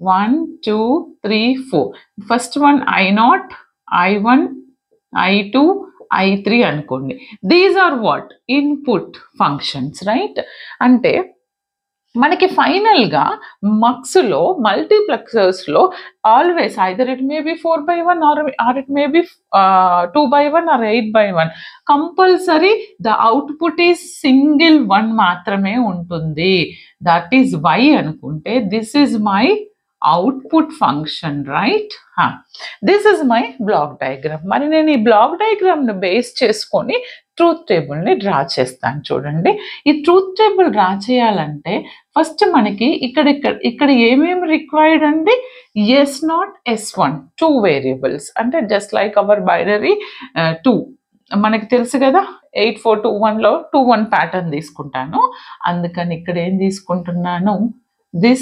1 2 3 4 first one I0 I1 I2 I3 అనుకోండి. These are what input functions right. అంటే మనకి ఫైనల్గా మక్స్లో మల్టీప్లెక్సర్స్లో always either it may be 4/1 or it may be 2/1 or 8/1 compulsory the output is single 1 మాత్రమే ఉంటుంది. That is Y అనుకుంటే this is my output function right. This is my block diagram. మరి నేను ఈ బ్లాక్ డయాగ్రామ్ను బేస్ చేసుకొని ట్రూత్ టేబుల్ని డ్రా చేస్తాను. చూడండి, ఈ ట్రూత్ టేబుల్ డ్రా చేయాలంటే ఫస్ట్ మనకి ఇక్కడ ఏమేమి రిక్వైర్డ్ అండి? S0 S1 2 వేరియబుల్స్, అంటే జస్ట్ లైక్ అవర్ బైనరీ 2 మనకి తెలుసు కదా. 8421లో 21 ప్యాటర్న్ తీసుకుంటాను, అందుకని ఇక్కడ ఏం తీసుకుంటున్నాను, దిస్